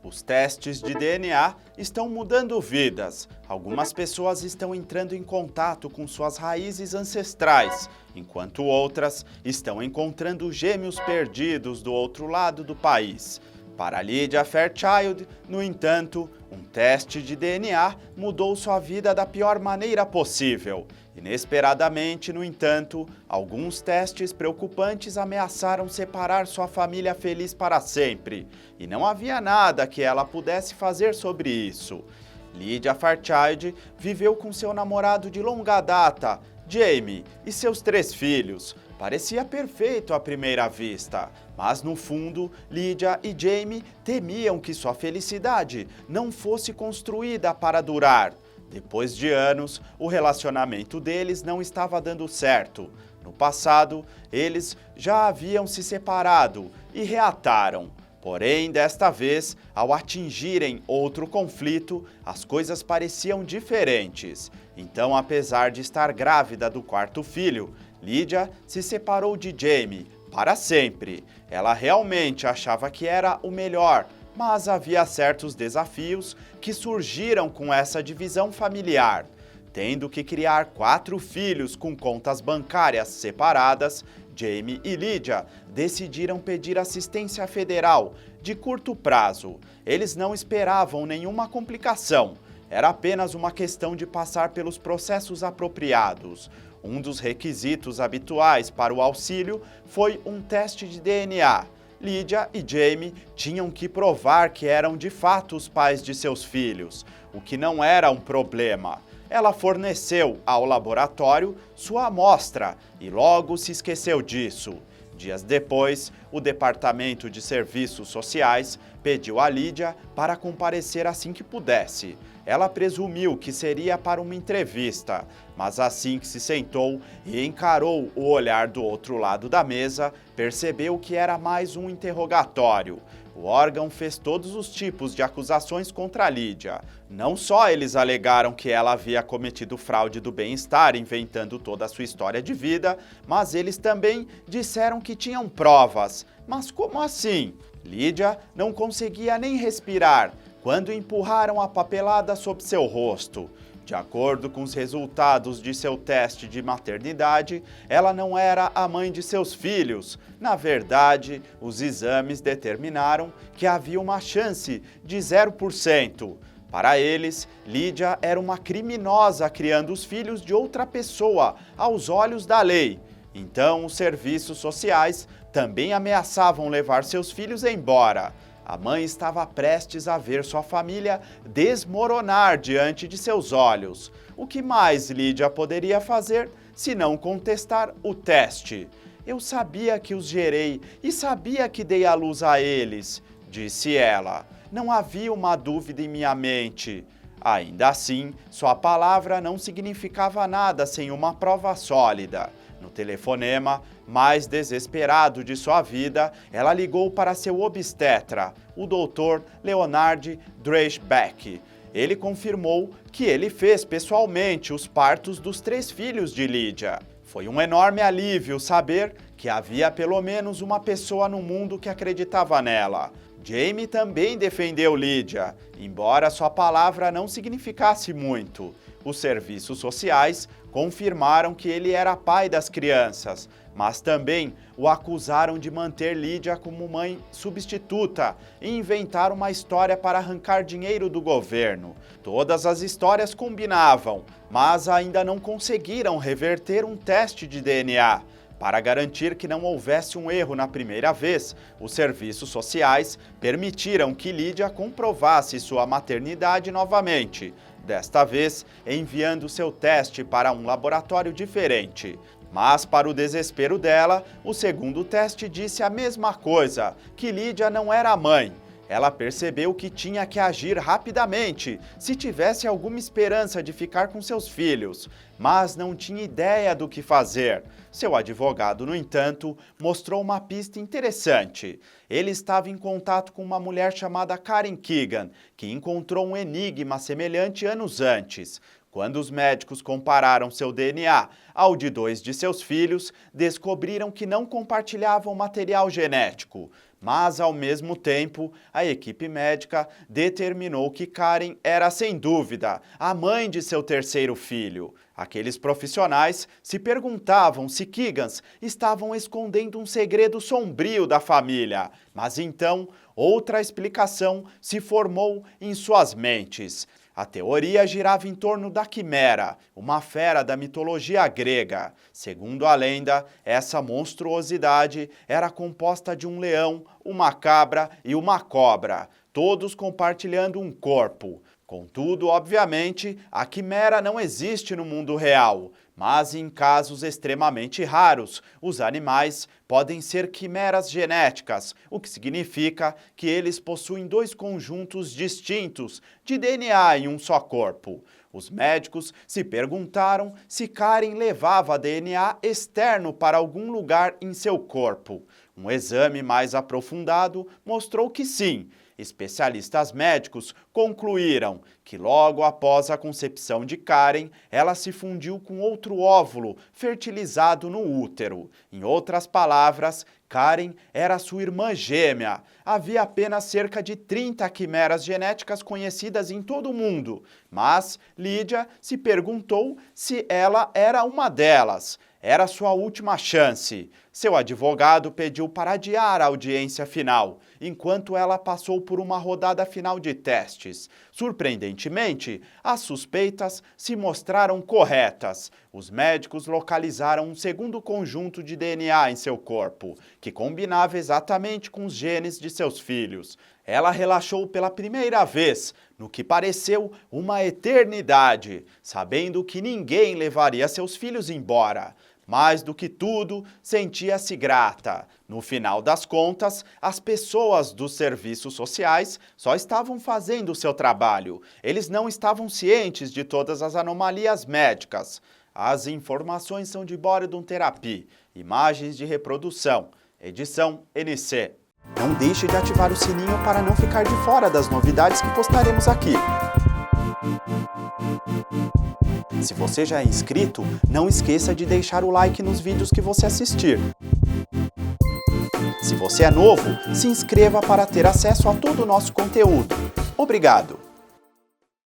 Os testes de DNA estão mudando vidas. Algumas pessoas estão entrando em contato com suas raízes ancestrais, enquanto outras estão encontrando gêmeos perdidos do outro lado do país. Para Lydia Fairchild, no entanto, um teste de DNA mudou sua vida da pior maneira possível. Inesperadamente, no entanto, alguns testes preocupantes ameaçaram separar sua família feliz para sempre. E não havia nada que ela pudesse fazer sobre isso. Lydia Fairchild viveu com seu namorado de longa data, Jamie, e seus 3 filhos. Parecia perfeito à primeira vista, mas no fundo, Lydia e Jamie temiam que sua felicidade não fosse construída para durar. Depois de anos, o relacionamento deles não estava dando certo. No passado, eles já haviam se separado e reataram. Porém, desta vez, ao atingirem outro conflito, as coisas pareciam diferentes. Então, apesar de estar grávida do 4º filho, Lydia se separou de Jamie para sempre. Ela realmente achava que era o melhor, mas havia certos desafios que surgiram com essa divisão familiar. Tendo que criar 4 filhos com contas bancárias separadas, Jamie e Lydia decidiram pedir assistência federal de curto prazo. Eles não esperavam nenhuma complicação. Era apenas uma questão de passar pelos processos apropriados. Um dos requisitos habituais para o auxílio foi um teste de DNA. Lydia e Jamie tinham que provar que eram de fato os pais de seus filhos, o que não era um problema. Ela forneceu ao laboratório sua amostra e logo se esqueceu disso. Dias depois, o Departamento de Serviços Sociais pediu a Lydia para comparecer assim que pudesse. Ela presumiu que seria para uma entrevista, mas assim que se sentou e encarou o olhar do outro lado da mesa, percebeu que era mais um interrogatório. O órgão fez todos os tipos de acusações contra Lydia. Não só eles alegaram que ela havia cometido fraude do bem-estar, inventando toda a sua história de vida, mas eles também disseram que tinham provas. Mas como assim? Lydia não conseguia nem respirar quando empurraram a papelada sob seu rosto. De acordo com os resultados de seu teste de maternidade, ela não era a mãe de seus filhos. Na verdade, os exames determinaram que havia uma chance de 0%. Para eles, Lydia era uma criminosa criando os filhos de outra pessoa, aos olhos da lei. Então, os serviços sociais também ameaçavam levar seus filhos embora. A mãe estava prestes a ver sua família desmoronar diante de seus olhos. O que mais Lydia poderia fazer se não contestar o teste? Eu sabia que os gerei e sabia que dei à luz a eles, disse ela. Não havia uma dúvida em minha mente. Ainda assim, sua palavra não significava nada sem uma prova sólida. No telefonema mais desesperado de sua vida, ela ligou para seu obstetra, o Dr. Leonard Dreschbeck. Ele confirmou que ele fez pessoalmente os partos dos 3 filhos de Lydia. Foi um enorme alívio saber que havia pelo menos uma pessoa no mundo que acreditava nela. Jamie também defendeu Lydia, embora sua palavra não significasse muito. Os serviços sociais confirmaram que ele era pai das crianças, mas também o acusaram de manter Lydia como mãe substituta e inventar uma história para arrancar dinheiro do governo. Todas as histórias combinavam, mas ainda não conseguiram reverter um teste de DNA. Para garantir que não houvesse um erro na primeira vez, os serviços sociais permitiram que Lydia comprovasse sua maternidade novamente, desta vez enviando seu teste para um laboratório diferente. Mas, para o desespero dela, o segundo teste disse a mesma coisa, que Lydia não era a mãe. Ela percebeu que tinha que agir rapidamente, se tivesse alguma esperança de ficar com seus filhos, mas não tinha ideia do que fazer. Seu advogado, no entanto, mostrou uma pista interessante. Ele estava em contato com uma mulher chamada Karen Keegan, que encontrou um enigma semelhante anos antes. Quando os médicos compararam seu DNA ao de 2 de seus filhos, descobriram que não compartilhavam material genético. Mas, ao mesmo tempo, a equipe médica determinou que Karen era, sem dúvida, a mãe de seu terceiro filho. Aqueles profissionais se perguntavam se Keegans estavam escondendo um segredo sombrio da família. Mas então, outra explicação se formou em suas mentes. A teoria girava em torno da quimera, uma fera da mitologia grega. Segundo a lenda, essa monstruosidade era composta de um leão, uma cabra e uma cobra, todos compartilhando um corpo. Contudo, obviamente, a quimera não existe no mundo real, mas em casos extremamente raros, os animais podem ser quimeras genéticas, o que significa que eles possuem 2 conjuntos distintos de DNA em um só corpo. Os médicos se perguntaram se Karen levava DNA externo para algum lugar em seu corpo. Um exame mais aprofundado mostrou que sim. Especialistas médicos concluíram que logo após a concepção de Karen, ela se fundiu com outro óvulo fertilizado no útero. Em outras palavras, Karen era sua irmã gêmea. Havia apenas cerca de 30 quimeras genéticas conhecidas em todo o mundo, mas Lídia se perguntou se ela era uma delas. Era sua última chance. Seu advogado pediu para adiar a audiência final, enquanto ela passou por uma rodada final de testes. Surpreendentemente, as suspeitas se mostraram corretas. Os médicos localizaram um segundo conjunto de DNA em seu corpo, que combinava exatamente com os genes de seus filhos. Ela relaxou pela primeira vez, no que pareceu uma eternidade, sabendo que ninguém levaria seus filhos embora. Mais do que tudo, sentia-se grata. No final das contas, as pessoas dos serviços sociais só estavam fazendo o seu trabalho. Eles não estavam cientes de todas as anomalias médicas. As informações são de Boredom Therapy, imagens de reprodução, edição NC. Não deixe de ativar o sininho para não ficar de fora das novidades que postaremos aqui. Se você já é inscrito, não esqueça de deixar o like nos vídeos que você assistir. Se você é novo, se inscreva para ter acesso a todo o nosso conteúdo. Obrigado!